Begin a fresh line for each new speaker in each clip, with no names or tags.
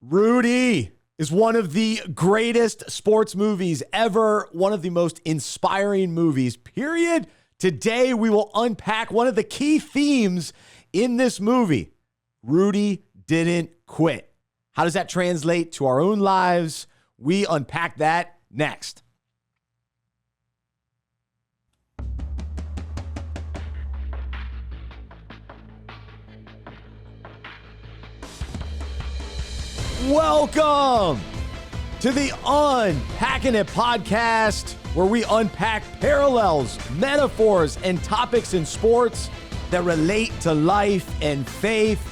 Rudy is one of the greatest sports movies ever, one of the most inspiring movies, period. Today, we will unpack one of the key themes in this movie. Rudy didn't quit. How does that translate to our own lives? We unpack that next. Welcome to the Unpacking It podcast, where we unpack parallels, metaphors, and topics in sports that relate to life and faith.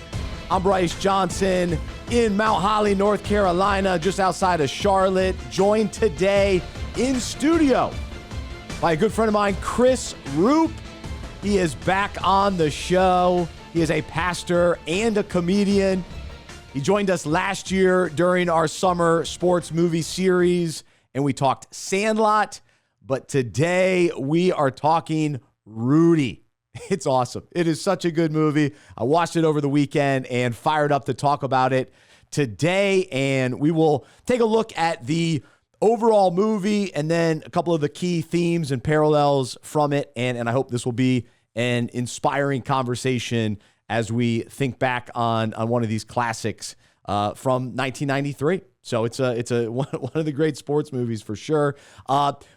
I'm Bryce Johnson in Mount Holly, North Carolina, just outside of Charlotte, joined today in studio by a good friend of mine, Chris Ruppe. He is back on the show. He is a pastor and a comedian. He joined us last year during our summer sports movie series, and we talked Sandlot. But today we are talking Rudy. It's awesome. It is such a good movie. I watched it over the weekend and fired up to talk about it today. And we will take a look at the overall movie and then a couple of the key themes and parallels from it. And I hope this will be an inspiring conversation as we think back on one of these classics from 1993. So it's one of the great sports movies for sure.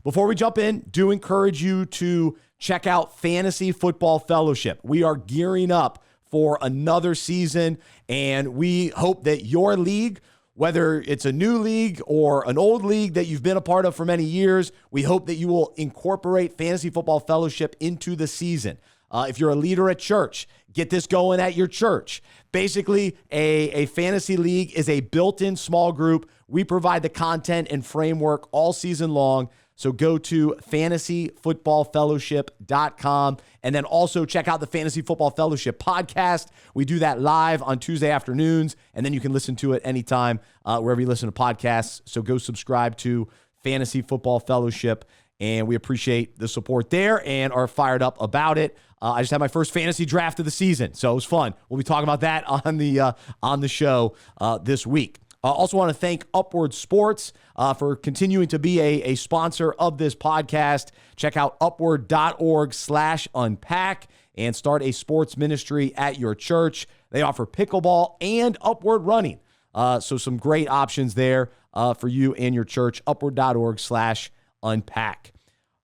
Before we jump in, do encourage you to check out Fantasy Football Fellowship. We are gearing up for another season, and we hope that your league, whether it's a new league or an old league that you've been a part of for many years, we hope that you will incorporate Fantasy Football Fellowship into the season. If you're a leader at church, get this going at your church. Basically, a fantasy league is a built-in small group. We provide the content and framework all season long. So go to fantasyfootballfellowship.com and then also check out the Fantasy Football Fellowship podcast. We do that live on Tuesday afternoons, and then you can listen to it anytime wherever you listen to podcasts. So go subscribe to Fantasy Football Fellowship, and we appreciate the support there and are fired up about it. I just had my first fantasy draft of the season, so it was fun. We'll be talking about that on the show this week. I also want to thank Upward Sports for continuing to be a sponsor of this podcast. Check out upward.org/unpack and start a sports ministry at your church. They offer pickleball and upward running. So some great options there for you and your church. Upward.org/unpack.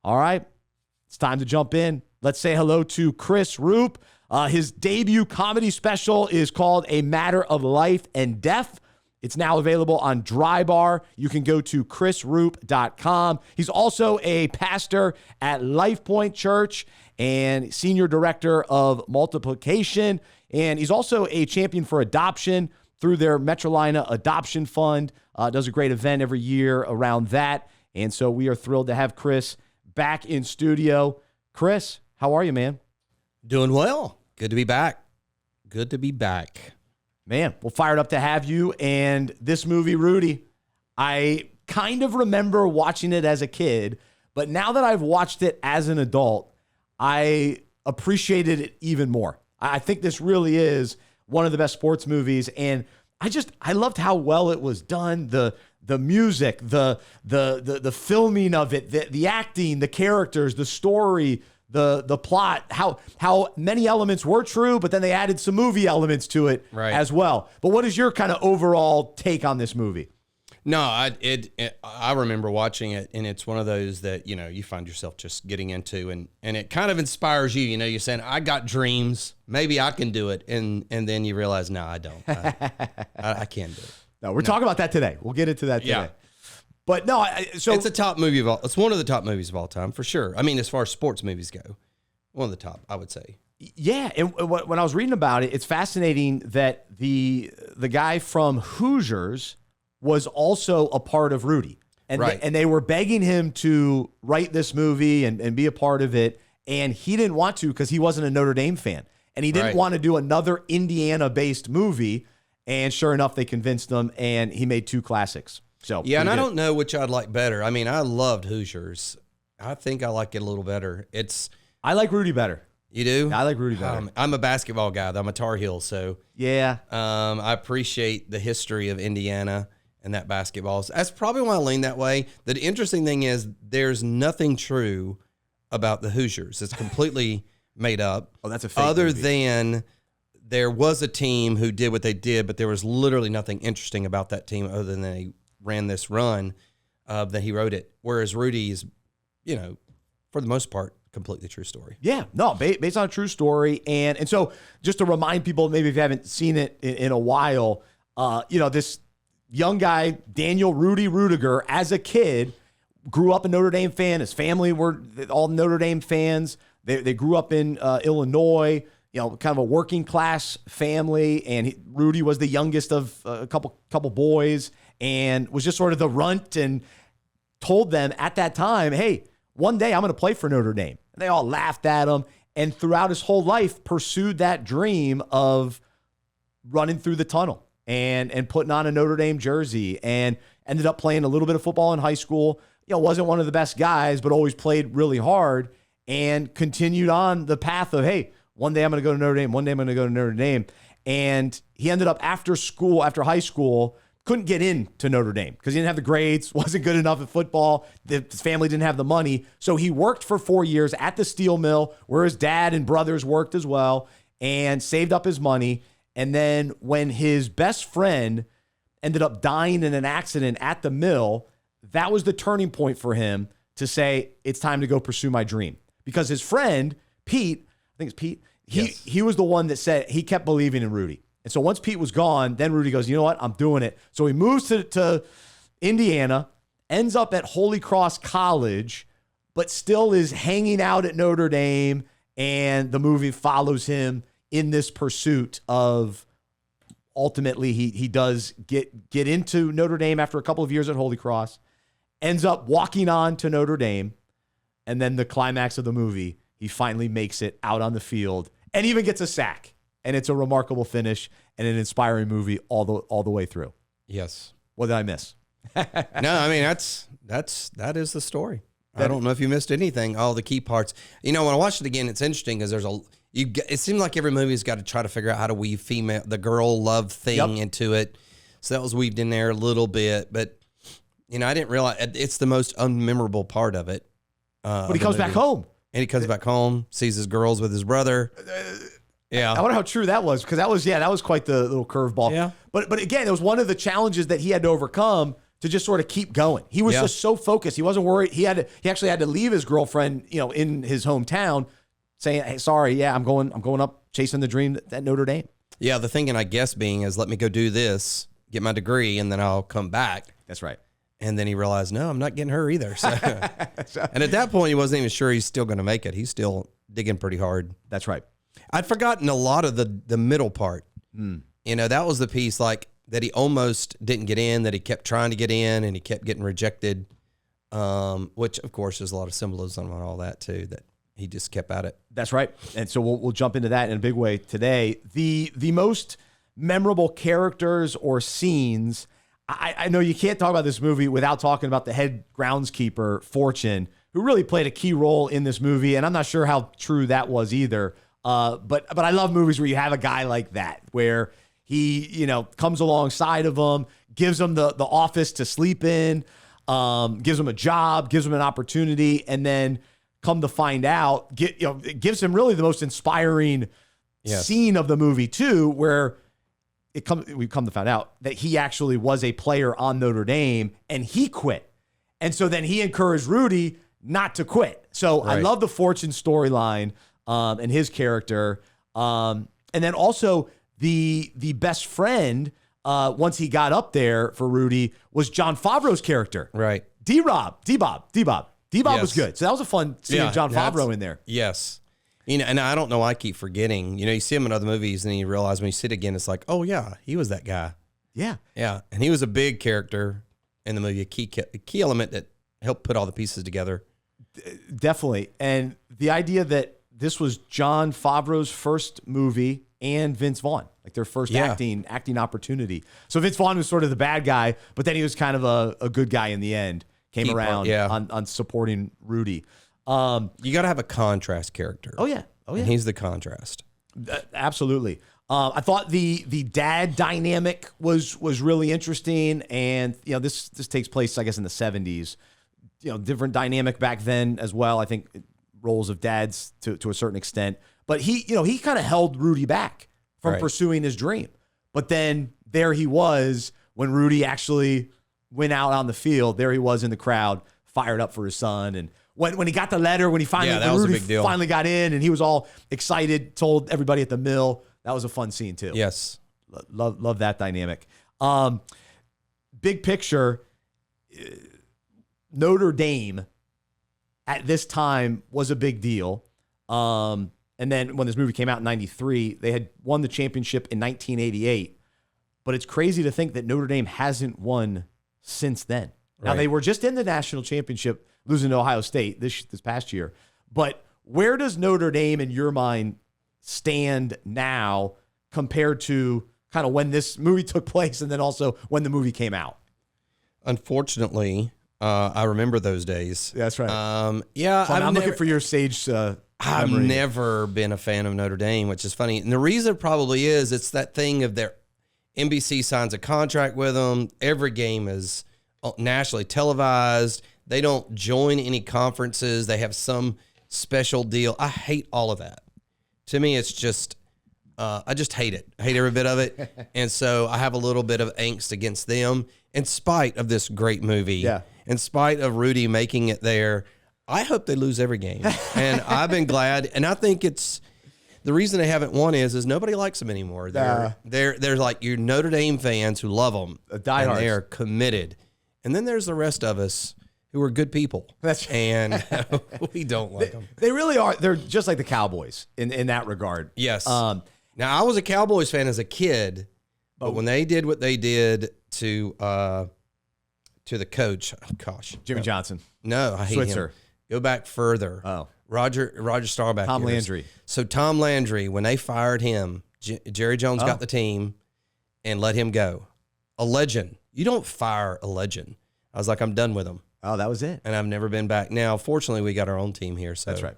All right, it's time to jump in. Let's say hello to Chris Ruppe. His debut comedy special is called A Matter of Life and Death. It's now available on Dry Bar. You can go to chrisruppe.com. He's also a pastor at Life Point Church and senior director of multiplication. And he's also a champion for adoption through their Metrolina Adoption Fund. Does a great event every year around that. And so we are thrilled to have Chris back in studio. Chris, how are you, man?
Doing well. Good to be back. Good to be back.
Man, we're fired up to have you. And this movie, Rudy, I kind of remember watching it as a kid, but now that I've watched it as an adult, I appreciated it even more. I think this really is one of the best sports movies, and I loved how well it was done. The music, the filming of it, the acting, the characters, the story, the plot, how many elements were true, but then they added some movie elements to it as well. But what is your kind of overall take on this movie?
No, I remember watching it, and it's one of those that, you find yourself just getting into, and it kind of inspires you. You're saying, I got dreams, maybe I can do it, and then you realize, no, I don't. I can't do it.
No, we're talking about that today. We'll get into that today. Yeah. But no, so
it's a top movie it's one of the top movies of all time for sure. I mean, as far as sports movies go, one of the top, I would say.
Yeah, and when I was reading about it, it's fascinating that the guy from Hoosiers was also a part of Rudy, and they were begging him to write this movie and be a part of it, and he didn't want to because he wasn't a Notre Dame fan, and he didn't want to do another Indiana-based movie. And sure enough, they convinced him, and he made two classics. So
yeah, and I don't know which I'd like better. I mean, I loved Hoosiers. I think I like it a little better.
I like Rudy better.
You do?
I like Rudy better.
I'm a basketball guy. I'm a Tar Heel, so
yeah.
I appreciate the history of Indiana and that basketball. That's probably why I lean that way. The interesting thing is there's nothing true about the Hoosiers. It's completely made up.
Oh, that's a fake
Other
movie.
than there was a team who did what they did, but there was literally nothing interesting about that team other than they ran this run that he wrote it. Whereas Rudy's, for the most part, completely true story.
Yeah, no, based on a true story. And so just to remind people, maybe if you haven't seen it in a while, this young guy, Daniel Rudy Rudiger, as a kid, grew up a Notre Dame fan. His family were all Notre Dame fans. They grew up in Illinois, kind of a working class family. And Rudy was the youngest of a couple boys and was just sort of the runt and told them at that time, hey, one day I'm going to play for Notre Dame. And they all laughed at him. And throughout his whole life, pursued that dream of running through the tunnel and putting on a Notre Dame jersey, and ended up playing a little bit of football in high school. Wasn't one of the best guys, but always played really hard and continued on the path of, hey, one day I'm going to go to Notre Dame. One day I'm going to go to Notre Dame. And he ended up after high school, couldn't get into Notre Dame because he didn't have the grades, wasn't good enough at football. His family didn't have the money. So he worked for 4 years at the steel mill where his dad and brothers worked as well, and saved up his money. And then when his best friend ended up dying in an accident at the mill, that was the turning point for him to say, it's time to go pursue my dream. Because his friend, Pete, I think it's Pete, he was the one that said he kept believing in Rudy. And so once Pete was gone, then Rudy goes, you know what? I'm doing it. So he moves to Indiana, ends up at Holy Cross College, but still is hanging out at Notre Dame. And the movie follows him in this pursuit of, ultimately, he does get into Notre Dame after a couple of years at Holy Cross, ends up walking on to Notre Dame. And then the climax of the movie, he finally makes it out on the field and even gets a sack. And it's a remarkable finish and an inspiring movie all the way through.
Yes.
What did I miss?
No, I mean, that is the story. I don't know if you missed anything, all the key parts. When I watched it again, it's interesting because it seemed like every movie's got to try to figure out how to weave the girl love thing into it. So that was weaved in there a little bit, but I didn't realize it's the most unmemorable part of it.
But he comes back home.
And he comes back home, sees his girls with his brother. Yeah.
I wonder how true that was, because that was quite the little curveball.
Yeah.
But again, it was one of the challenges that he had to overcome to just sort of keep going. He was just so focused. He wasn't worried. He actually had to leave his girlfriend, in his hometown, saying, "Hey, sorry, I'm going up chasing the dream at Notre Dame."
Yeah, the thinking, I guess, being is let me go do this, get my degree, and then I'll come back.
That's right.
And then he realized, no, I'm not getting her either. So, and at that point, he wasn't even sure he's still going to make it. He's still digging pretty hard.
That's right.
I'd forgotten a lot of the middle part. That was the piece that he almost didn't get in, that he kept trying to get in, and he kept getting rejected, which, of course, there's a lot of symbolism on all that, too, that he just kept at it.
That's right. And so we'll jump into that in a big way today. The most memorable characters or scenes, I know you can't talk about this movie without talking about the head groundskeeper, Fortune, who really played a key role in this movie, and I'm not sure how true that was either. But I love movies where you have a guy like that, where he, comes alongside of them, gives them the office to sleep in, gives them a job, gives them an opportunity, and then come to find out, it gives him really the most inspiring scene of the movie too, where we've come to find out that he actually was a player on Notre Dame and he quit. And so then he encouraged Rudy not to quit. So I love the Fortune storyline and his character. And then also the best friend, once he got up there for Rudy, was John Favreau's character.
Right.
D-Bob was good. So that was a fun seeing John Favreau in there.
Yes. And I don't know, I keep forgetting. You see him in other movies, and then you realize when you see it again, it's like, oh, yeah, he was that guy.
Yeah.
Yeah. And he was a big character in the movie, a key element that helped put all the pieces together.
Definitely. And the idea that this was John Favreau's first movie and Vince Vaughn, like their first acting opportunity. So Vince Vaughn was sort of the bad guy, but then he was kind of a good guy in the end. Came around on supporting Rudy.
You got to have a contrast character.
Oh, yeah. Oh, yeah.
And he's the contrast.
Absolutely. I thought the dad dynamic was really interesting, and this takes place, I guess, in the 70s. Different dynamic back then as well. I think roles of dads to a certain extent, but he kind of held Rudy back from pursuing his dream. But then there he was when Rudy actually went out on the field. There he was in the crowd, fired up for his son, and when he got the letter, when Rudy finally got in, and he was all excited, told everybody at the mill. That was a fun scene too.
Yes.
Love that dynamic. Big picture, Notre Dame at this time was a big deal. And then when this movie came out in 93, they had won the championship in 1988. But it's crazy to think that Notre Dame hasn't won since then. Now, they were just in the national championship, losing to Ohio State this past year. But where does Notre Dame, in your mind, stand now compared to kind of when this movie took place and then also when the movie came out?
Unfortunately, I remember those days.
That's right.
I'm
looking for your sage
I've never been a fan of Notre Dame, which is funny. And the reason probably is it's that thing of their NBC signs a contract with them. Every game is nationally televised. They don't join any conferences. They have some special deal. I hate all of that. To me, it's just, I just hate it. I hate every bit of it. And so I have a little bit of angst against them in spite of this great movie.
Yeah.
In spite of Rudy making it there. I hope they lose every game. And I've been glad. And I think it's, the reason they haven't won is nobody likes them anymore. They're like your Notre Dame fans who love them.
Diehards.
And they're committed. And then there's the rest of us who are good people. And we don't like them.
They really are. They're just like the Cowboys in that regard.
Yes. Now, I was a Cowboys fan as a kid, but when they did what they did to the coach,
Jimmy Johnson.
No, I hate
Switzer.
him. Go back further.
Oh.
Roger Staubach.
Tom Landry.
So Tom Landry, when they fired him, Jerry Jones got the team and let him go. A legend. You don't fire a legend. I was like, I'm done with him.
Oh, that was it.
And I've never been back. Now, fortunately, we got our own team here. So
that's right.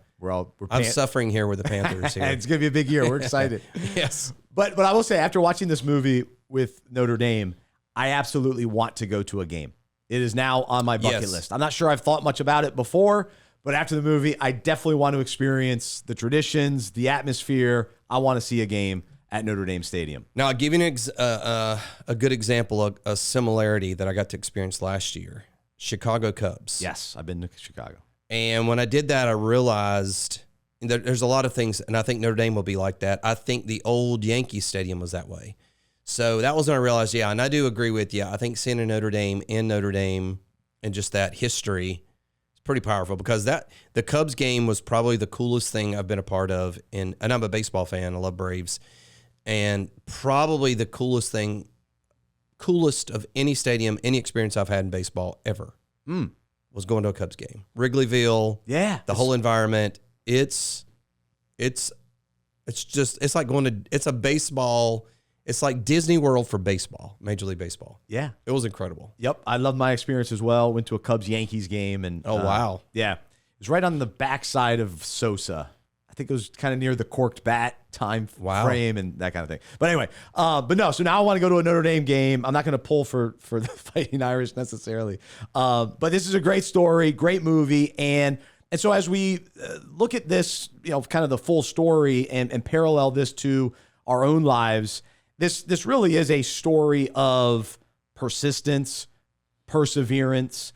I'm suffering here with the Panthers here.
It's going to be a big year. We're excited.
Yes.
But I will say, after watching this movie with Notre Dame, I absolutely want to go to a game. It is now on my bucket list. I'm not sure I've thought much about it before, but after the movie, I definitely want to experience the traditions, the atmosphere. I want to see a game at Notre Dame Stadium.
Now, I'll give you a good example of a similarity that I got to experience last year. Chicago Cubs.
Yes, I've been to Chicago.
And when I did that, I realized there's a lot of things, and I think Notre Dame will be like that. I think the old Yankee Stadium was that way. So that was when I realized, and I do agree with you. I think seeing a Notre Dame in Notre Dame and just that history is pretty powerful because the Cubs game was probably the coolest thing I've been a part of. And I'm a baseball fan. I love Braves. And probably the coolest of any stadium, any experience I've had in baseball ever was going to a Cubs game. Wrigleyville, the whole environment. It's a baseball. It's like Disney World for baseball, Major League Baseball.
Yeah.
It was incredible.
Yep. I loved my experience as well. Went to a Cubs-Yankees game. And
wow.
Yeah. It was right on the backside of Sosa. I think it was kind of near the corked bat time frame and that kind of thing. But anyway, so now I want to go to a Notre Dame game. I'm not going to pull for the Fighting Irish necessarily. But this is a great story, great movie. And so as we look at this, kind of the full story and parallel this to our own lives, this really is a story of persistence, perseverance.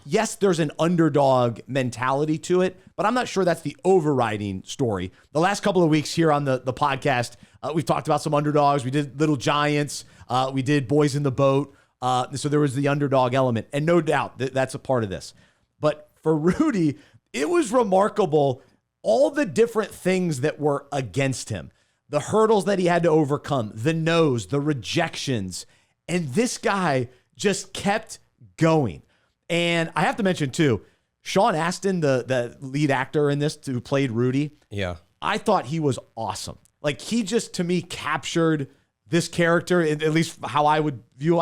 Yes, there's an underdog mentality to it, but I'm not sure that's the overriding story. The last couple of weeks here on the podcast, we've talked about some underdogs. We did Little Giants. We did Boys in the Boat. So there was the underdog element, and no doubt that's a part of this. But for Rudy, it was remarkable all the different things that were against him. The hurdles that he had to overcome, the no's, the rejections. And this guy just kept going. And I have to mention, too, Sean Astin, the lead actor in this who played Rudy.
Yeah.
I thought he was awesome. Like, he just, to me, captured this character, at least how I would view.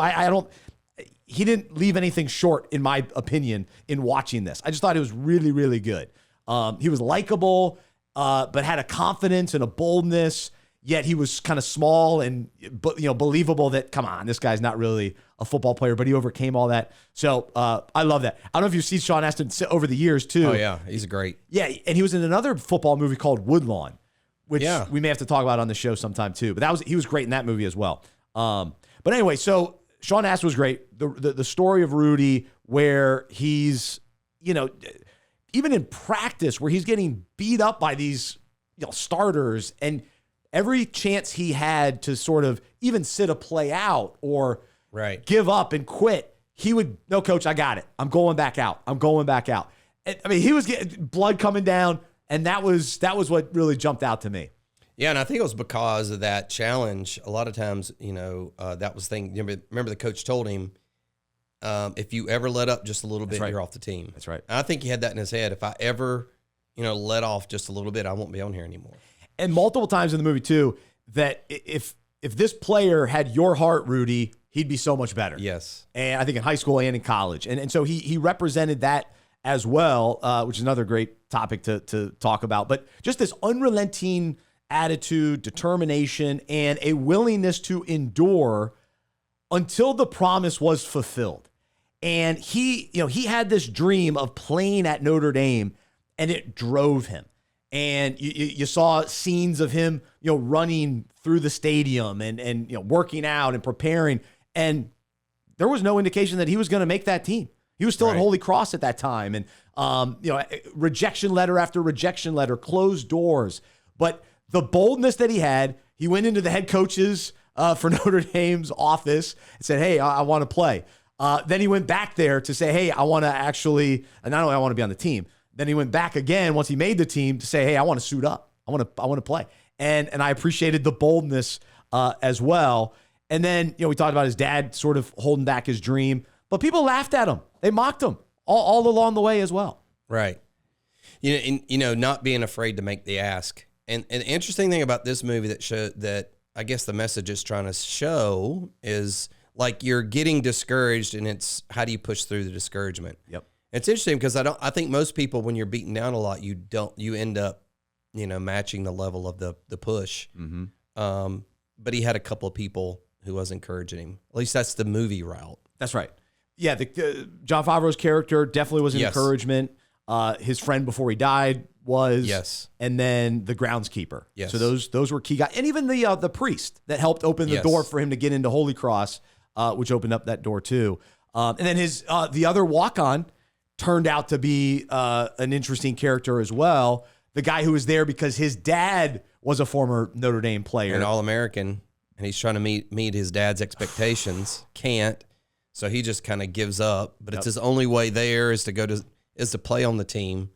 He didn't leave anything short, in my opinion, in watching this. I just thought it was really, really good. He was likable. but had a confidence and a boldness. Yet he was kind of small and believable that, come on, this guy's not really a football player, but he overcame all that. So I love that. I don't know if you've seen Sean Astin over the years too.
Oh yeah, he's great.
Yeah, and he was in another football movie called Woodlawn, which we may have to talk about on the show sometime too. But he was great in that movie as well. But anyway, so Sean Astin was great. The story of Rudy, where he's, even in practice, where he's getting beat up by these starters, and every chance he had to sort of even sit a play out or give up and quit, he would, no, coach, I got it. I'm going back out. I'm going back out. And, I mean, he was getting blood coming down, and that was what really jumped out to me.
Yeah, and I think it was because of that challenge. A lot of times, that was the thing. Remember the coach told him, if you ever let up just a little bit, you're off the team.
That's right.
And I think he had that in his head. If I ever, let off just a little bit, I won't be on here anymore.
And multiple times in the movie too, that if this player had your heart, Rudy, he'd be so much better.
Yes.
And I think in high school and in college. And so he represented that as well, which is another great topic to talk about. But just this unrelenting attitude, determination, and a willingness to endure until the promise was fulfilled. And he had this dream of playing at Notre Dame, and it drove him. And you saw scenes of him, running through the stadium and working out and preparing. And there was no indication that he was going to make that team. He was still at Holy Cross at that time. And, rejection letter after rejection letter, closed doors. But the boldness that he had, he went into the head coach's for Notre Dame's office and said, hey, I want to play. Then he went back there to say, hey, I want to actually, and not only I want to be on the team. Then he went back again once he made the team to say, hey, I want to suit up. I want to play. And I appreciated the boldness as well. And then, we talked about his dad sort of holding back his dream, but people laughed at him. They mocked him all along the way as well.
Right. Not being afraid to make the ask. And the interesting thing about this movie that I guess the message is trying to show is like you're getting discouraged, and it's how do you push through the discouragement? Yep. It's interesting because I think most people, when you're beaten down a lot, you end up, matching the level of the push. Mm-hmm. But he had a couple of people who was encouraging him. At least that's the movie route.
That's right. Yeah. The Jon Favreau's character definitely was an encouragement. His friend before he died was, and then the groundskeeper. Yes. So those were key guys, and even the priest that helped open the door for him to get into Holy Cross, which opened up that door too. And then his the other walk-on turned out to be an interesting character as well. The guy who was there because his dad was a former Notre Dame player.
An All-American, and he's trying to meet his dad's expectations. Can't. So he just kind of gives up. But it's his only way there is to play on the team.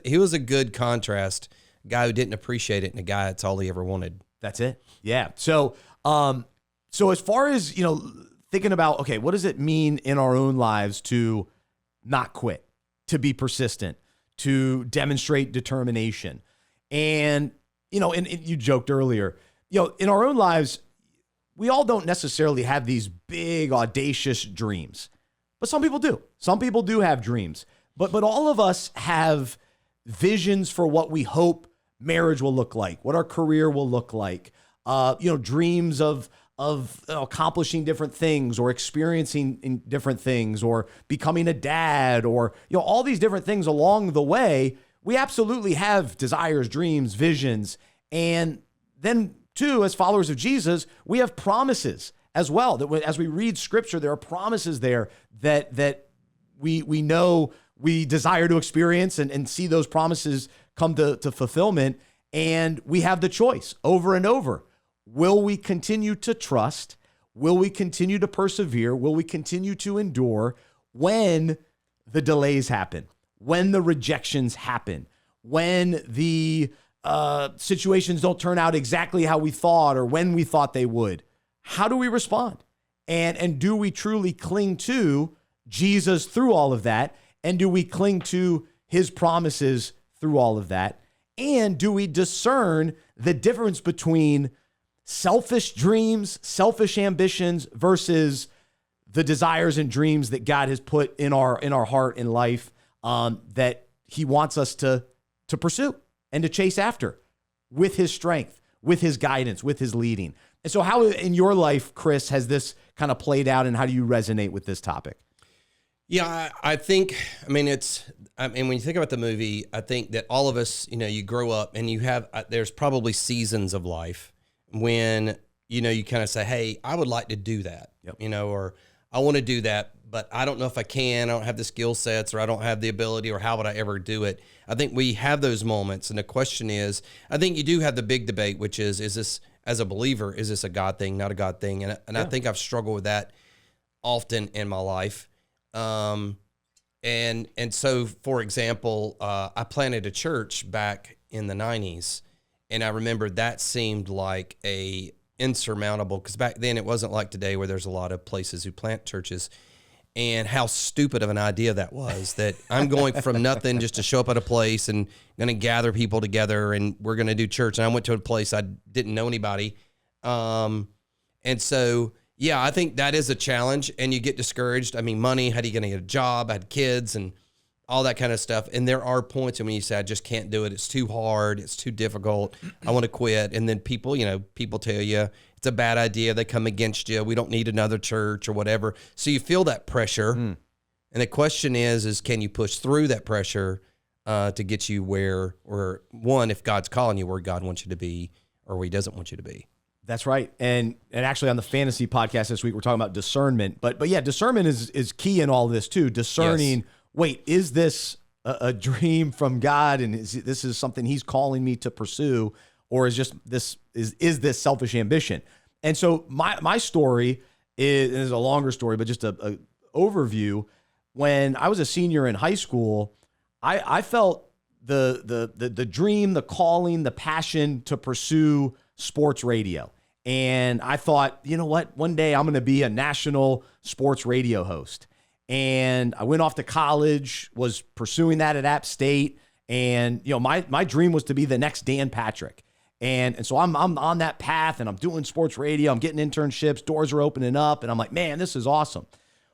He was a good contrast. A guy who didn't appreciate it and a guy that's all he ever wanted.
That's it. Yeah. So as far as, thinking about, okay, what does it mean in our own lives to not quit, to be persistent, to demonstrate determination? And, and you joked earlier, in our own lives, we all don't necessarily have these big, audacious dreams, but some people do. Some people do have dreams, but all of us have visions for what we hope marriage will look like, what our career will look like, dreams of accomplishing different things or experiencing different things or becoming a dad or, all these different things along the way. We absolutely have desires, dreams, visions. And then too, as followers of Jesus, we have promises as well. That as we read scripture, there are promises there that we know we desire to experience and see those promises come to fulfillment. And we have the choice over and over. Will we continue to trust? Will we continue to persevere? Will we continue to endure when the delays happen? When the rejections happen? When the situations don't turn out exactly how we thought or when we thought they would? How do we respond? And do we truly cling to Jesus through all of that? And do we cling to his promises through all of that? And do we discern the difference between selfish dreams, selfish ambitions versus the desires and dreams that God has put in our heart and life that he wants us to pursue and to chase after with his strength, with his guidance, with his leading. And so how in your life, Chris, has this kind of played out, and how do you resonate with this topic?
Yeah, I think, when you think about the movie, I think that all of us, you grow up and there's probably seasons of life when, you kind of say, hey, I would like to do that, or I want to do that, but I don't know if I can. I don't have the skill sets, or I don't have the ability, or how would I ever do it? I think we have those moments. And the question is, I think you do have the big debate, which is this, as a believer, is this a God thing, not a God thing? And I think I've struggled with that often in my life. And so, for example, I planted a church back in the 90s, and I remember that seemed like a insurmountable, because back then it wasn't like today where there's a lot of places who plant churches, and how stupid of an idea that was, that I'm going from nothing just to show up at a place and going to gather people together and we're going to do church. And I went to a place I didn't know anybody. And so, yeah, I think that is a challenge, and you get discouraged. Money, how are you going to get a job? I had kids and all that kind of stuff. And there are points when you say, I just can't do it. It's too hard. It's too difficult. I want to quit. And then people tell you it's a bad idea. They come against you. We don't need another church or whatever. So you feel that pressure. And the question is can you push through that pressure to get you where, or one, if God's calling you where God wants you to be or where he doesn't want you to be.
That's right. And actually on the fantasy podcast this week, we're talking about discernment, but yeah, discernment is key in all this too. Discerning, yes. Wait, is this a dream from God? And this is something he's calling me to pursue, or is this selfish ambition? And so my story is a longer story, but just a overview. When I was a senior in high school, I felt the dream, the calling, the passion to pursue sports radio. And I thought, you know what, one day I'm going to be a national sports radio host. And I went off to college, was pursuing that at App State. And, my dream was to be the next Dan Patrick. And so I'm on that path, and I'm doing sports radio. I'm getting internships. Doors are opening up. And I'm like, man, this is awesome.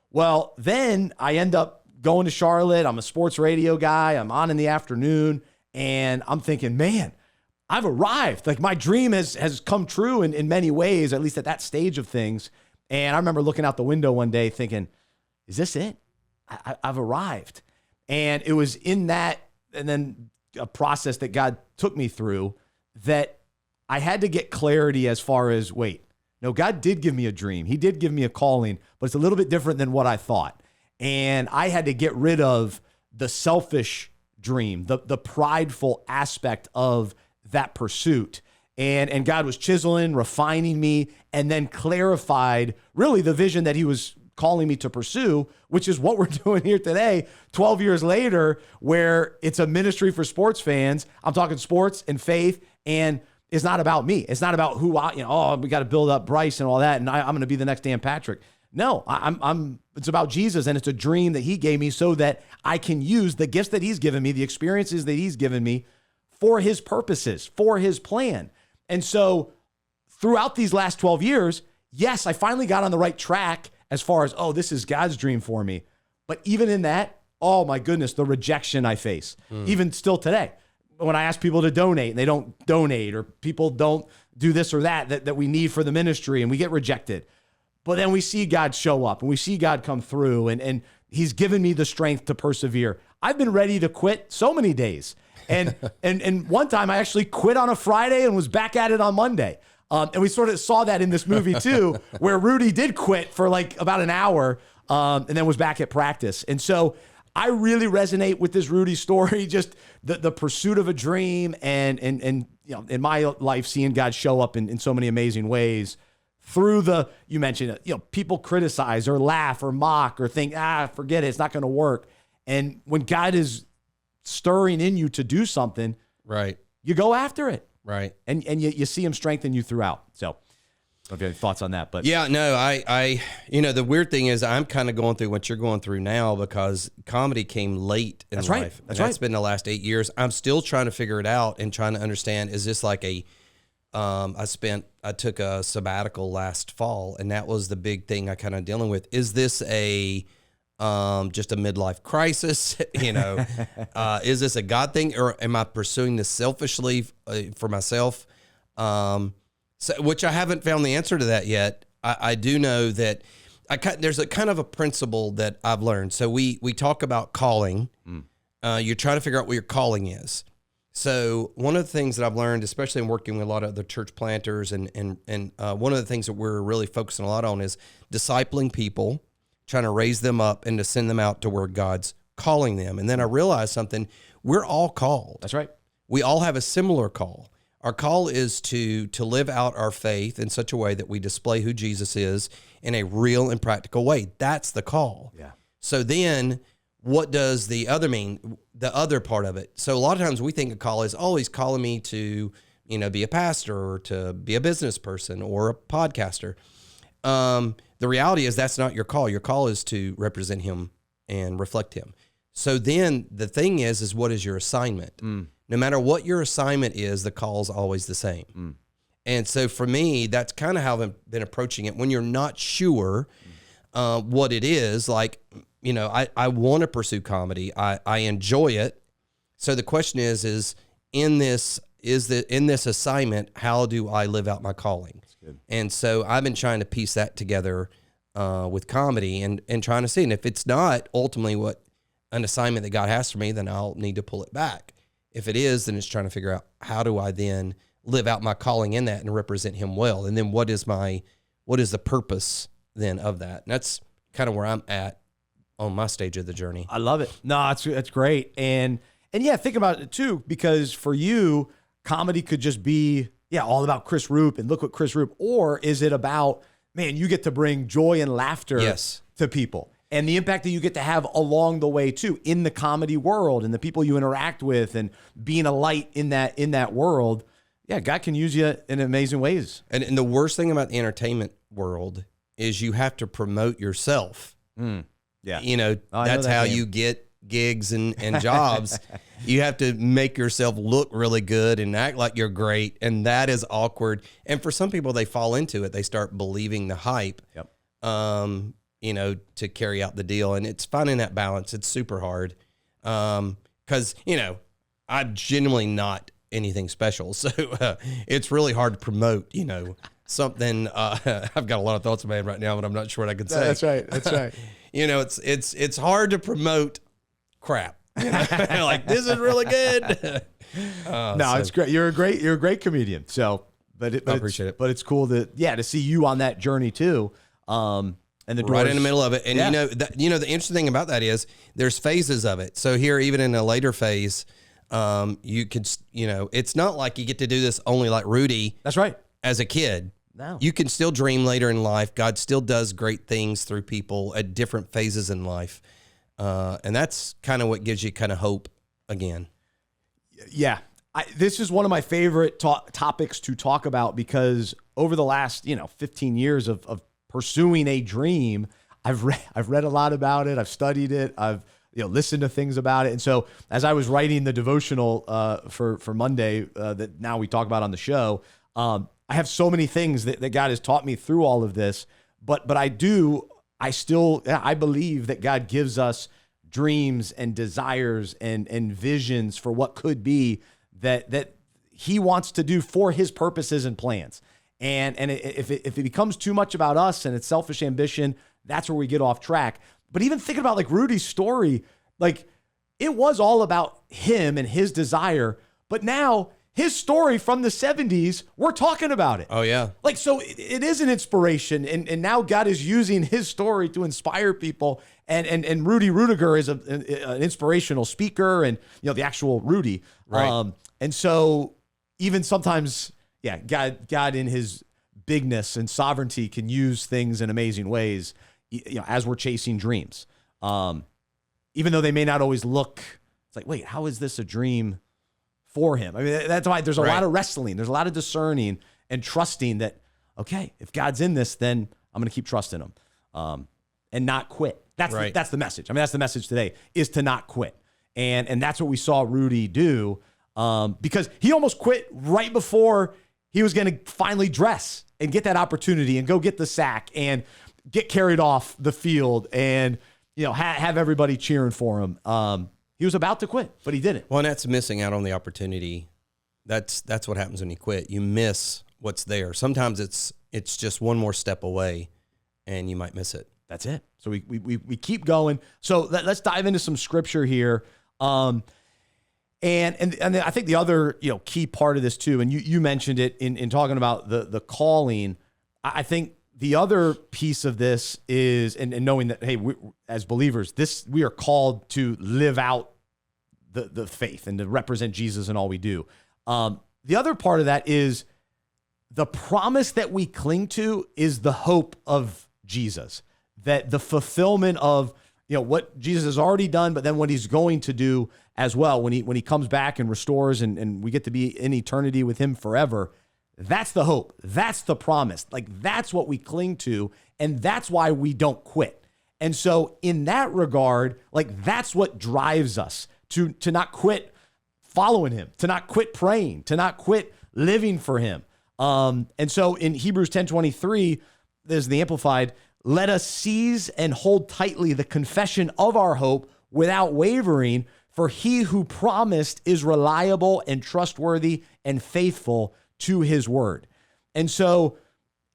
Well, then I end up going to Charlotte. I'm a sports radio guy. I'm on in the afternoon. And I'm thinking, man, I've arrived. Like, my dream has come true in many ways, at least at that stage of things. And I remember looking out the window one day thinking, is this it? I've arrived. And it was in that, and then a process that God took me through, that I had to get clarity as far as, wait, no, God did give me a dream. He did give me a calling, but it's a little bit different than what I thought. And I had to get rid of the selfish dream, the prideful aspect of that pursuit. And God was chiseling, refining me, and then clarified really the vision that he was calling me to pursue, which is what we're doing here today, 12 years later, where it's a ministry for sports fans. I'm talking sports and faith, and it's not about me. It's not about who we got to build up Bryce and all that, and I'm going to be the next Dan Patrick. No, it's about Jesus, and it's a dream that he gave me so that I can use the gifts that he's given me, the experiences that he's given me for his purposes, for his plan. And so throughout these last 12 years, yes, I finally got on the right track as far as, this is God's dream for me. But even in that, oh my goodness, the rejection I face, even still today, when I ask people to donate and they don't donate, or people don't do this or that we need for the ministry, and we get rejected. But then we see God show up, and we see God come through, and he's given me the strength to persevere. I've been ready to quit so many days. And one time I actually quit on a Friday and was back at it on Monday. And we sort of saw that in this movie too, where Rudy did quit for like about an hour and then was back at practice. And so I really resonate with this Rudy story, just the pursuit of a dream, and in my life, seeing God show up in so many amazing ways through you mentioned it, people criticize or laugh or mock or think, forget it, it's not going to work. And when God is stirring in you to do something,
right,
you go after it.
Right.
And you see him strengthen you throughout. So I don't know if you have any thoughts on that, but
yeah, no, I the weird thing is I'm kind of going through what you're going through now, because comedy came late in life. That's been the last 8 years. I'm still trying to figure it out and trying to understand, is this like I took a sabbatical last fall, and that was the big thing I kind of dealing with. Is this a just a midlife crisis? Is this a God thing, or am I pursuing this selfishly for myself? Which I haven't found the answer to that yet. I do know that there's a kind of a principle that I've learned. So we talk about calling. You're trying to figure out what your calling is. So one of the things that I've learned, especially in working with a lot of other church planters, and one of the things that we're really focusing a lot on is discipling people, trying to raise them up and to send them out to where God's calling them. And then I realized something: we're all called.
That's right.
We all have a similar call. Our call is to live out our faith in such a way that we display who Jesus is in a real and practical way. That's the call.
Yeah.
So then what does the other mean? The other part of it. So a lot of times we think a call is, oh, he's calling me to, be a pastor or to be a business person or a podcaster. The reality is that's not your call. Your call is to represent him and reflect him. So then the thing is what is your assignment? No matter what your assignment is, the call is always the same. And so for me, that's kind of how I've been approaching it. When you're not sure what it is, like, I want to pursue comedy. I enjoy it. So the question is in this assignment, how do I live out my calling? And so I've been trying to piece that together with comedy and trying to see. And if it's not ultimately what an assignment that God has for me, then I'll need to pull it back. If it is, then it's trying to figure out how do I then live out my calling in that and represent him well. And then what is the purpose then of that? And that's kind of where I'm at on my stage of the journey.
I love it. No, that's great. And yeah, think about it too, because for you, comedy could just be, all about Chris Ruppe and look what Chris Ruppe, or is it about, man, you get to bring joy and laughter to people and the impact that you get to have along the way too, in the comedy world and the people you interact with and being a light in that world. Yeah, God can use you in amazing ways.
And the worst thing about the entertainment world is you have to promote yourself.
Yeah.
That's how you get gigs and jobs. You have to make yourself look really good and act like you're great. And that is awkward. And for some people, they fall into it. They start believing the hype, to carry out the deal. And it's finding that balance. It's super hard. Cause I'm genuinely not anything special. So it's really hard to promote, something. I've got a lot of thoughts in my head right now, but I'm not sure what I could say.
That's right.
It's hard to promote crap. Like, this is really good.
It's great. You're a great comedian. So, I appreciate it. But it's cool to see you on that journey too. And the
right in the middle of it. And the interesting thing about that is there's phases of it. So here, even in a later phase, you could, it's not like you get to do this only like Rudy.
That's right.
As a kid.
No.
You can still dream later in life. God still does great things through people at different phases in life. And that's kind of what gives you kind of hope again.
Yeah. This is one of my favorite topics to talk about because over the last, 15 years of pursuing a dream, I've read a lot about it. I've studied it. I've listened to things about it. And so as I was writing the devotional for Monday that now we talk about on the show, I have so many things that God has taught me through all of this, but I believe that God gives us dreams and desires and visions for what could be that he wants to do for his purposes and plans. And if it becomes too much about us and it's selfish ambition, that's where we get off track. But even thinking about like Rudy's story, like it was all about him and his desire, but now his story from the 70s, we're talking about it.
Oh, yeah.
Like, so it is an inspiration. And now God is using his story to inspire people. And Rudy Rudiger is an inspirational speaker and, the actual Rudy.
Right.
And so even sometimes, God in his bigness and sovereignty can use things in amazing ways, as we're chasing dreams. Even though they may not always look, it's like, wait, how is this a dream for him? I mean, that's why there's a lot of wrestling. There's a lot of discerning and trusting that, okay, if God's in this, then I'm going to keep trusting him and not quit. That's the message. I mean, that's the message today, is to not quit. And that's what we saw Rudy do because he almost quit right before he was going to finally dress and get that opportunity and go get the sack and get carried off the field. And have everybody cheering for him. He was about to quit, but he didn't.
Well, and that's missing out on the opportunity. That's what happens when you quit. You miss what's there. Sometimes it's just one more step away, and you might miss it.
That's it. So we keep going. So let's dive into some scripture here. And I think the other key part of this too, and you mentioned it in talking about the calling. I think the other piece of this is and knowing that, hey, as believers, we are called to live out the faith and to represent Jesus in all we do. The other part of that is the promise that we cling to is the hope of Jesus, that the fulfillment of what Jesus has already done, but then what he's going to do as well when he comes back and restores and we get to be in eternity with him forever. That's the hope. That's the promise. Like, that's what we cling to, and that's why we don't quit. And so in that regard, like, that's what drives us to not quit following him, to not quit praying, to not quit living for him. And so in Hebrews 10:23, there's the Amplified, let us seize and hold tightly the confession of our hope without wavering, for he who promised is reliable and trustworthy and faithful to his word. And so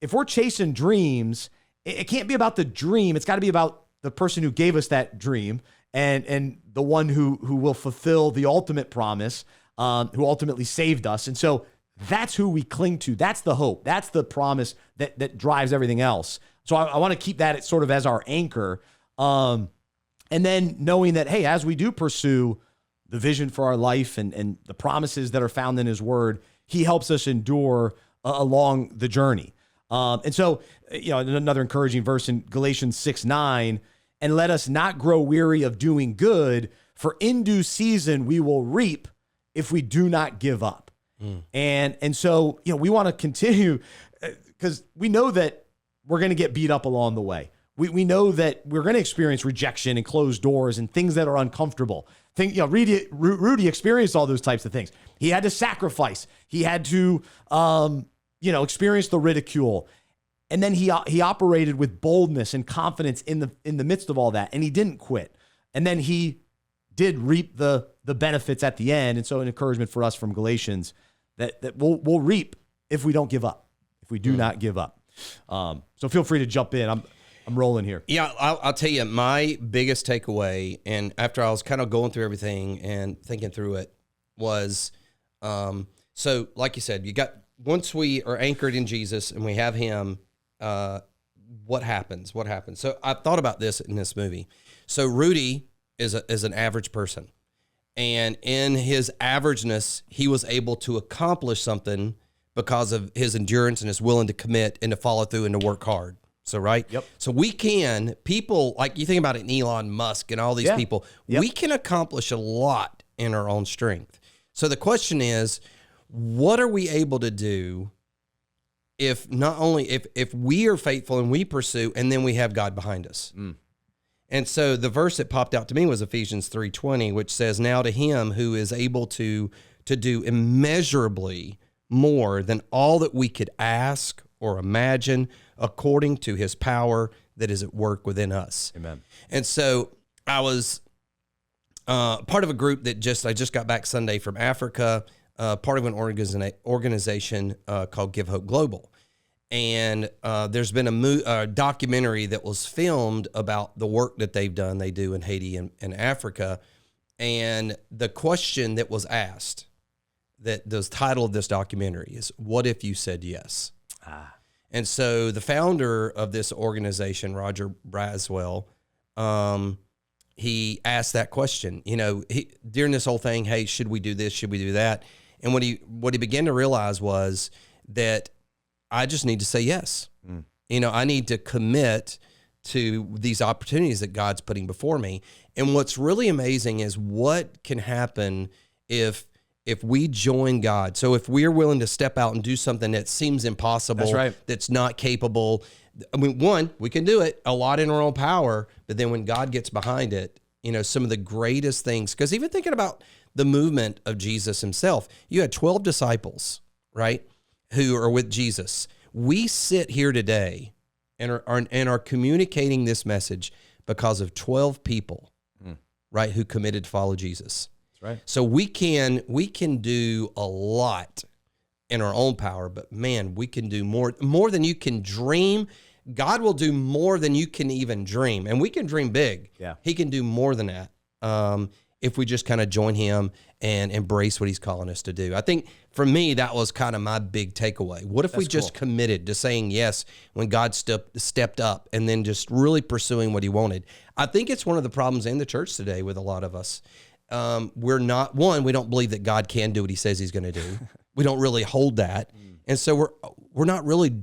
if we're chasing dreams, it can't be about the dream. It's got to be about the person who gave us that dream and the one who will fulfill the ultimate promise, who ultimately saved us. And so that's who we cling to. That's the hope. That's the promise that drives everything else. So I want to keep that sort of as our anchor. And then knowing that, hey, as we do pursue the vision for our life and the promises that are found in his word, he helps us endure along the journey. And so, another encouraging verse in Galatians 6:9, and let us not grow weary of doing good, for in due season we will reap if we do not give up. And so, we want to continue because we know that we're going to get beat up along the way. We know that we're going to experience rejection and closed doors and things that are uncomfortable. Rudy experienced all those types of things. He had to sacrifice. He had to, experience the ridicule. And then he operated with boldness and confidence in the midst of all that. And he didn't quit. And then he did reap the benefits at the end. And so an encouragement for us from Galatians that we'll reap if we don't give up, if we do not give up. So feel free to jump in. I'm rolling here. Yeah,
I'll tell you, my biggest takeaway, and after I was kind of going through everything and thinking through it, was, so like you said, once we are anchored in Jesus and we have him, what happens? So I thought about this in this movie. So Rudy is an average person. And in his averageness, he was able to accomplish something because of his endurance and his willing to commit and to follow through and to work hard. So, right?
Yep.
So people, like you think about it in Elon Musk and all these people, we can accomplish a lot in our own strength. So the question is, what are we able to do if we are faithful and we pursue, and then we have God behind us? And so the verse that popped out to me was Ephesians 3:20, which says, now to him who is able to do immeasurably more than all that we could ask or imagine, according to his power that is at work within us.
Amen.
And so I was part of a group that I just got back Sunday from Africa, part of an organization called Give Hope Global. And there's been a documentary that was filmed about the work that they do in Haiti and Africa. And the question that was asked, that the title of this documentary is, what if you said yes? And so the founder of this organization, Roger Braswell, he asked that question, during this whole thing, hey, should we do this? Should we do that? And what he began to realize was that I just need to say yes. I need to commit to these opportunities that God's putting before me. And what's really amazing is what can happen if we join God. So if we're willing to step out and do something that seems impossible,
that's right,
that's not capable, I mean, one, we can do it a lot in our own power, but then when God gets behind it, some of the greatest things, because even thinking about the movement of Jesus himself, you had 12 disciples, right, who are with Jesus. We sit here today and are communicating this message because of 12 people, right, who committed to follow Jesus.
That's right.
So we can do a lot in our own power, but man, we can do more than you can dream. God will do more than you can even dream, and we can dream big.
Yeah.
He can do more than that if we just kind of join him and embrace what he's calling us to do. I think for me, that was kind of my big takeaway. What if we just committed to saying yes when God stepped up and then just really pursuing what he wanted? I think it's one of the problems in the church today with a lot of us. We don't believe that God can do what he says he's going to do. We don't really hold that. And so we're not really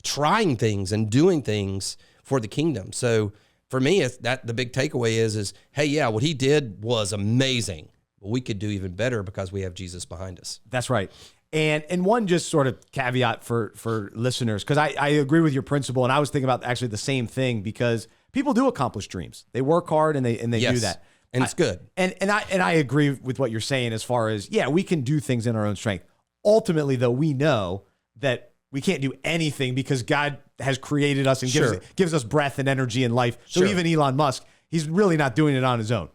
trying things and doing things for the kingdom. So for me, the big takeaway is, hey, yeah, what he did was amazing. But we could do even better because we have Jesus behind us.
That's right. And one just sort of caveat for listeners, because I agree with your principle, and I was thinking about actually the same thing, because people do accomplish dreams. They work hard and they do that.
And it's good.
And I agree with what you're saying as far as, yeah, we can do things in our own strength. Ultimately, though, we know that we can't do anything because God has created us and gives us breath and energy and life. So even Elon Musk, he's really not doing it on his own.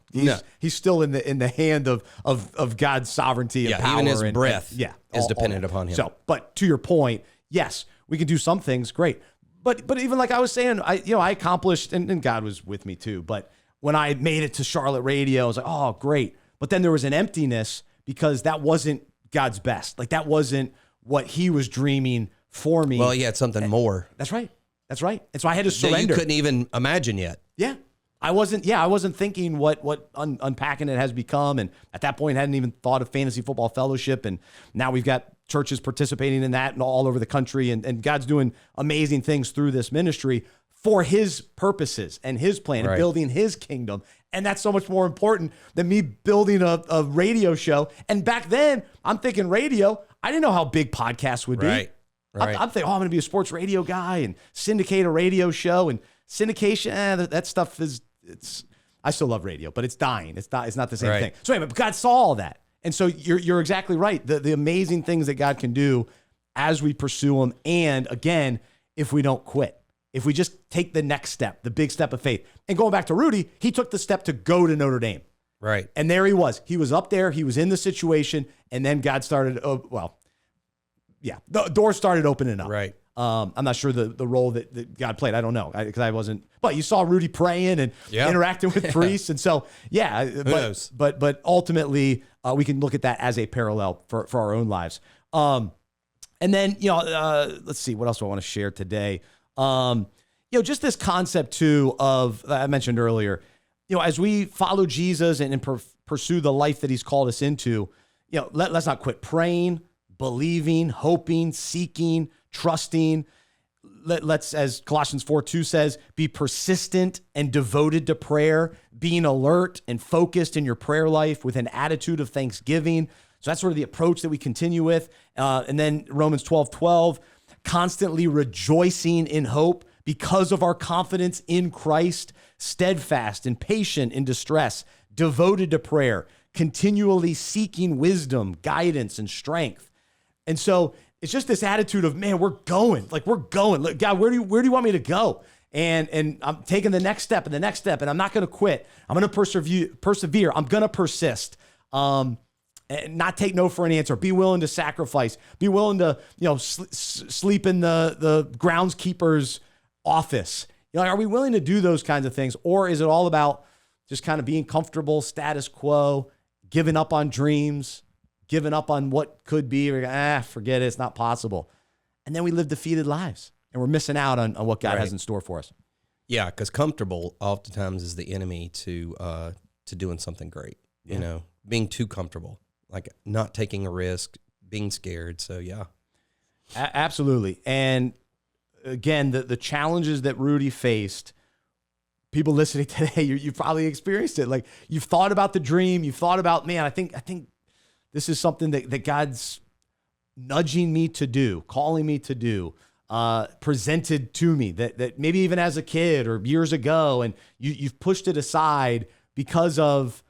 He's still in the hand of God's sovereignty and power.
Even his breath is dependent upon him.
So, but to your point, yes, we can do some things, great. But even like I was saying, I accomplished, and God was with me too, but when I made it to Charlotte radio, I was like, oh, great. But then there was an emptiness because that wasn't God's best. Like that wasn't what he was dreaming for me.
Well, he had something more.
That's right. And so I had to surrender.
That you couldn't even imagine yet.
Yeah. I wasn't thinking what unpacking it has become. And at that point, hadn't even thought of Fantasy Football Fellowship. And now we've got churches participating in that and all over the country. And God's doing amazing things through this ministry for his purposes and his plan and building his kingdom. And that's so much more important than me building a radio show. And back then, I'm thinking radio. I didn't know how big podcasts would be.
Right.
I'm thinking, I'm going to be a sports radio guy and syndicate a radio show. And syndication, that stuff I still love radio, but it's dying. It's not the same thing. So anyway, but God saw all that. And so you're exactly right. The amazing things that God can do as we pursue them. And again, if we don't quit. If we just take the next step, the big step of faith. And going back to Rudy, he took the step to go to Notre Dame.
Right.
And there he was. He was up there. He was in the situation. And then God started, the door started opening up.
Right.
I'm not sure the role that God played. I don't know because I wasn't. But you saw Rudy praying and interacting with priests. And so, but ultimately, we can look at that as a parallel for our own lives. And then, let's see, what else do I want to share today? Just this concept too of, I mentioned earlier, as we follow Jesus and pursue the life that he's called us into, let's not quit praying, believing, hoping, seeking, trusting. Let's, as Colossians 4:2 says, be persistent and devoted to prayer, being alert and focused in your prayer life with an attitude of thanksgiving. So that's sort of the approach that we continue with. And then Romans 12:12, constantly rejoicing in hope because of our confidence in Christ, steadfast and patient in distress, devoted to prayer, continually seeking wisdom, guidance, and strength. And so it's just this attitude of, man, we're going. Look, God, where do you want me to go? And I'm taking the next step and the next step, and I'm not going to quit. I'm going to persevere. I'm going to persist. And not take no for an answer. Be willing to sacrifice. Be willing to, sleep in the groundskeeper's office. Are we willing to do those kinds of things? Or is it all about just kind of being comfortable, status quo, giving up on dreams, giving up on what could be, or forget it, it's not possible. And then we live defeated lives and we're missing out on what God has in store for us.
Yeah, because comfortable oftentimes is the enemy to doing something great, being too comfortable. Like not taking a risk, being scared. So, yeah.
Absolutely. And again, the challenges that Rudy faced, people listening today, you've probably experienced it. Like you've thought about the dream. You've thought about, man, I think this is something that God's nudging me to do, calling me to do, presented to me that maybe even as a kid or years ago, and you've pushed it aside because of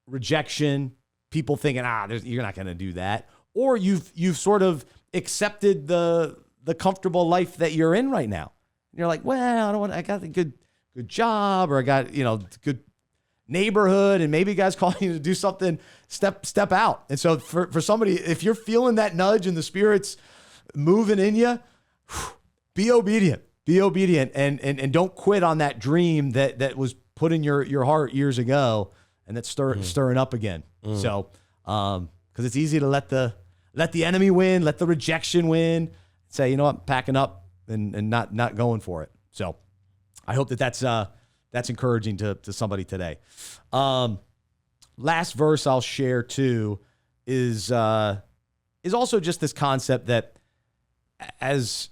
rejection, people thinking, you're not going to do that. Or you've sort of accepted the comfortable life that you're in right now. And you're like, well, I got a good good job, or I got, good neighborhood, and maybe God's calling you to do something, step out. And so for somebody, if you're feeling that nudge and the Spirit's moving in you, be obedient. Be obedient and don't quit on that dream that was put in your heart years ago and that's stirring up again. So, because it's easy to let the enemy win, let the rejection win, say, you know what, I'm packing up and not going for it. So I hope that's encouraging to somebody today. Last verse I'll share too is also just this concept that as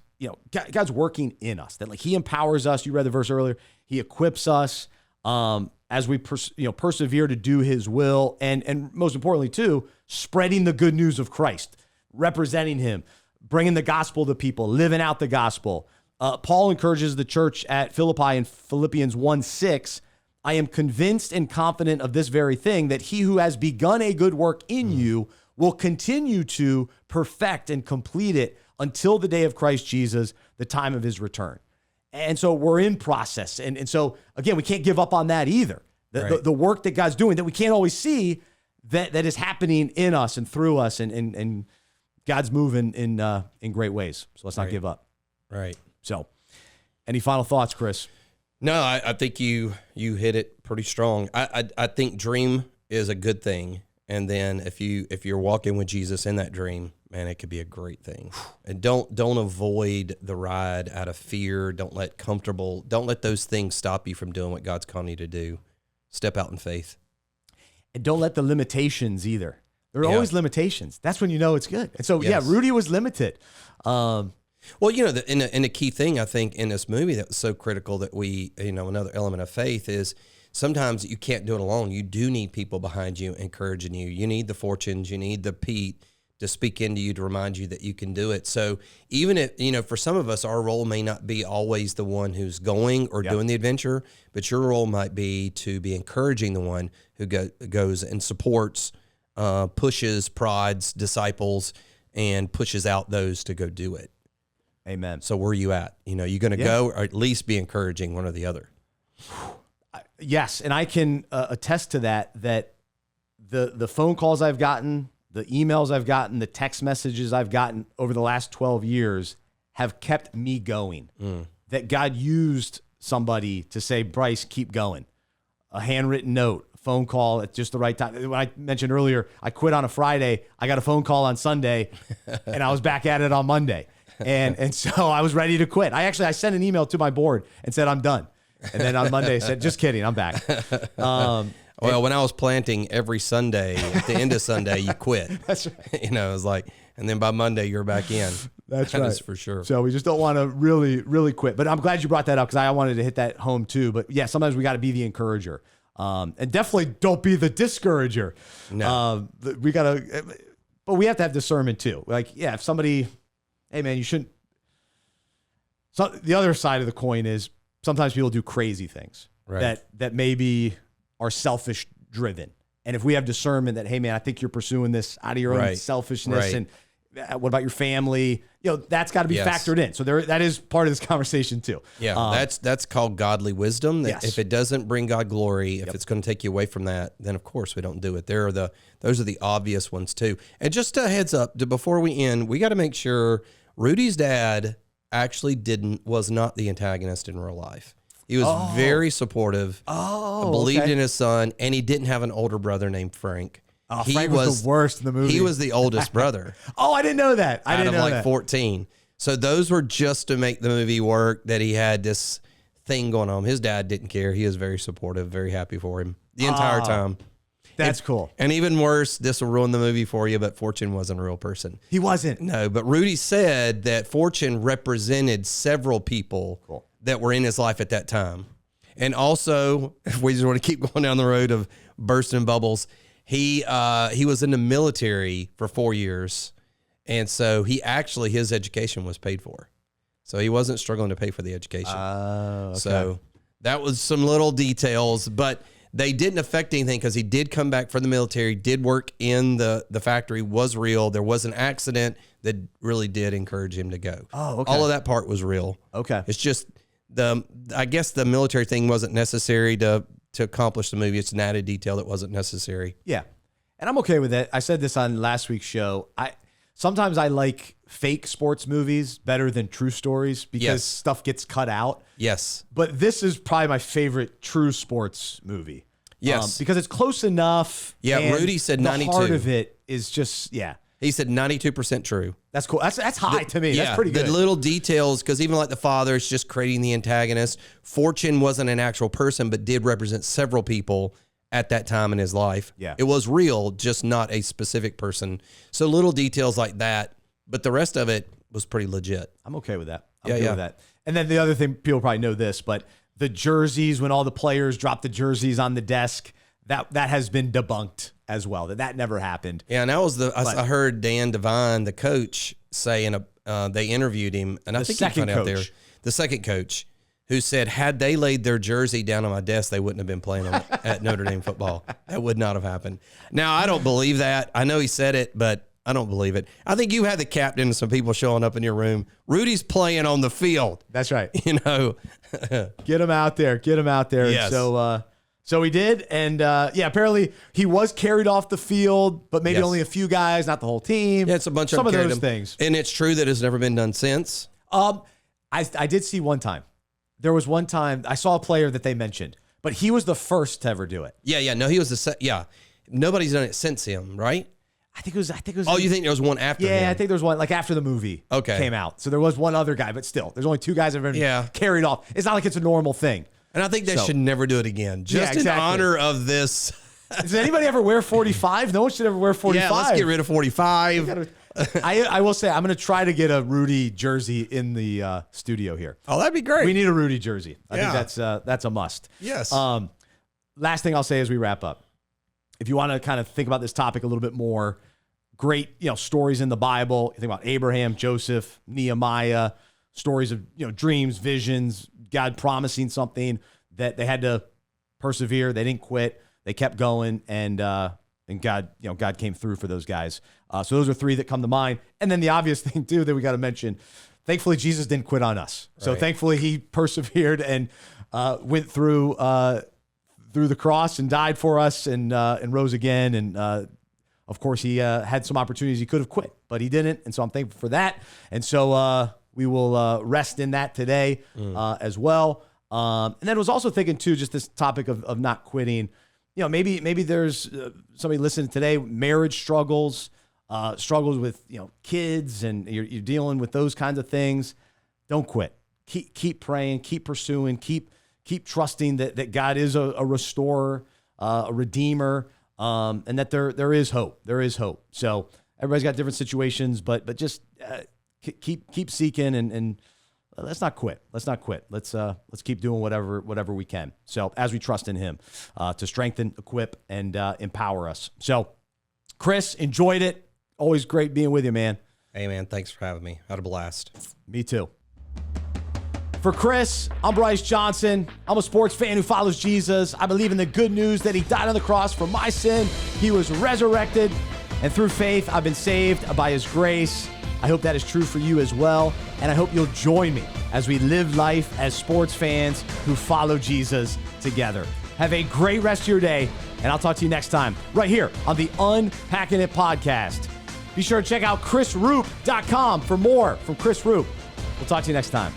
God's working in us, that like he empowers us. You read the verse earlier. He equips us as we persevere to do his will. And most importantly too, spreading the good news of Christ, representing him, bringing the gospel to people, living out the gospel. Paul encourages the church at Philippi in Philippians 1:6, I am convinced and confident of this very thing, that he who has begun a good work in you will continue to perfect and complete it until the day of Christ Jesus, the time of his return. And so we're in process. And so, again, we can't give up on that either. The work that God's doing that we can't always see that is happening in us and through us, and God's moving in great ways. So let's not give up.
Right.
So any final thoughts, Chris?
No, I think you hit it pretty strong. I think dream is a good thing. And then if you're walking with Jesus in that dream, man, it could be a great thing. And don't avoid the ride out of fear. Don't let those things stop you from doing what God's calling you to do. Step out in faith. And
don't let the limitations either. There are always limitations. That's when you know it's good. And so, Rudy was limited. Well,
and the key thing I think in this movie that was so critical that we, another element of faith is sometimes you can't do it alone. You do need people behind you encouraging you. You need the Fortunes, you need the Pete to speak into you to remind you that you can do it. So even if, for some of us, our role may not be always the one who's going or doing the adventure, but your role might be to be encouraging the one who goes and supports, pushes, prods, disciples, and pushes out those to go do it.
Amen.
So where are you at? You going to go, or at least be encouraging one or the other?
Yes, and I can attest to that the phone calls I've gotten, the emails I've gotten, the text messages I've gotten over the last 12 years have kept me going. That God used somebody to say, Bryce, keep going. A handwritten note, a phone call at just the right time. When I mentioned earlier, I quit on a Friday. I got a phone call on Sunday, and I was back at it on Monday. And so I was ready to quit. I sent an email to my board and said, I'm done. And then on Monday I said, just kidding, I'm back.
Well, when I was planting every Sunday, at the end of Sunday, you quit.
That's right.
It was like, and then by Monday you're back in.
That's right.
That's for sure.
So we just don't want to really, really quit. But I'm glad you brought that up because I wanted to hit that home too. But yeah, sometimes we got to be the encourager. And definitely don't be the discourager.
No.
But we have to have discernment too. Like, if somebody, hey man, you shouldn't. So the other side of the coin is sometimes people do crazy things that maybe are selfish driven. And if we have discernment that, hey man, I think you're pursuing this out of your own selfishness, and what about your family? That's got to be factored in. So that is part of this conversation too.
Yeah, that's called godly wisdom. That if it doesn't bring God glory, if it's going to take you away from that, then of course we don't do it. Those are the obvious ones too. And just a heads up, before we end, we got to make sure Rudy's dad actually was not the antagonist in real life. He was very supportive, believed in his son, and he didn't have an older brother named Frank.
Frank was the worst in the movie.
He was the oldest brother.
I didn't know that. I didn't know that.
14. So those were just to make the movie work, that he had this thing going on. His dad didn't care. He was very supportive, very happy for him the entire time.
That's cool.
And even worse, this will ruin the movie for you, but Fortune wasn't a real person.
He wasn't.
No, but Rudy said that Fortune represented several people that were in his life at that time. And also, if we just want to keep going down the road of bursting bubbles, he was in the military for 4 years. And so his education was paid for. So he wasn't struggling to pay for the education. So that was some little details, but they didn't affect anything because he did come back from the military, did work in the factory, was real. There was an accident that really did encourage him to go.
Oh, okay.
All of that part was real.
Okay.
It's just I guess the military thing wasn't necessary to accomplish the movie. It's an added detail that wasn't necessary.
Yeah. And I'm okay with it. I said this on last week's show. Sometimes I like fake sports movies better than true stories because stuff gets cut out.
Yes.
But this is probably my favorite true sports movie.
Yes.
Because it's close enough.
Yeah,
and
Rudy said 92.
The heart of it is just,
He said 92% true.
That's cool. That's high to me. That's pretty good.
The little details, because even like the father, it's just creating the antagonist. Fortune wasn't an actual person, but did represent several people at that time in his life.
Yeah.
It was real, just not a specific person. So little details like that, but the rest of it was pretty legit.
I'm okay with that. I'm okay with that. And then the other thing, people probably know this, but the jerseys, when all the players drop the jerseys on the desk, that has been debunked as well. That never happened.
Yeah, and that was I heard Dan Devine, the coach, say they interviewed him, and I think he found out there, the second coach, who said, had they laid their jersey down on my desk, they wouldn't have been playing at Notre Dame football. That would not have happened. Now, I don't believe that. I know he said it, but I don't believe it. I think you had the captain and some people showing up in your room. Rudy's playing on the field.
That's right.
Get
him out there. Get him out there.
Yes.
So he did. And apparently he was carried off the field, but maybe only a few guys, not the whole team.
Yeah, it's a bunch of
some of those things.
And it's true that it's never been done since.
I did see one time. There was one time I saw a player that they mentioned, but he was the first to ever do it.
Yeah. No, he was nobody's done it since him, right?
I think it was.
Oh, you think there was one after him?
Yeah, I think there was one like after the movie came out. So there was one other guy, but still, there's only two guys that have been carried off. It's not like it's a normal thing.
And I think they should never do it again. Just in honor of this.
Does anybody ever wear 45? No one should ever wear 45.
Yeah, let's get rid of 45.
I will say I'm going to try to get a Rudy jersey in the studio here.
Oh, that'd be great.
We need a Rudy jersey. I think that's a must.
Yes.
Last thing I'll say as we wrap up. If you want to kind of think about this topic a little bit more, great, stories in the Bible. You think about Abraham, Joseph, Nehemiah, stories of, dreams, visions, God promising something that they had to persevere. They didn't quit. They kept going, and God, God came through for those guys. So those are three that come to mind. And then the obvious thing too that we got to mention, thankfully Jesus didn't quit on us. So thankfully he persevered and went through the cross and died for us and rose again. And of course he had some opportunities he could have quit, but he didn't. And so I'm thankful for that. And so we will rest in that today as well. And then I was also thinking too, just this topic of not quitting. Maybe there's somebody listening today, marriage struggles with kids, and you're dealing with those kinds of things. Don't quit. Keep praying. Keep pursuing. Keep trusting that God is a restorer, a redeemer, and that there is hope. There is hope. So everybody's got different situations, but just keep seeking and let's not quit. Let's not quit. Let's keep doing whatever we can. So as we trust in Him to strengthen, equip, and empower us. So, Chris, enjoyed it. Always great being with you, man.
Hey, man, thanks for having me. I had a blast.
Me too. For Chris, I'm Bryce Johnson. I'm a sports fan who follows Jesus. I believe in the good news that He died on the cross for my sin. He was resurrected, and through faith, I've been saved by His grace. I hope that is true for you as well, and I hope you'll join me as we live life as sports fans who follow Jesus together. Have a great rest of your day, and I'll talk to you next time right here on the Unpacking It podcast. Be sure to check out chrisruppe.com for more from Chris Ruppe. We'll talk to you next time.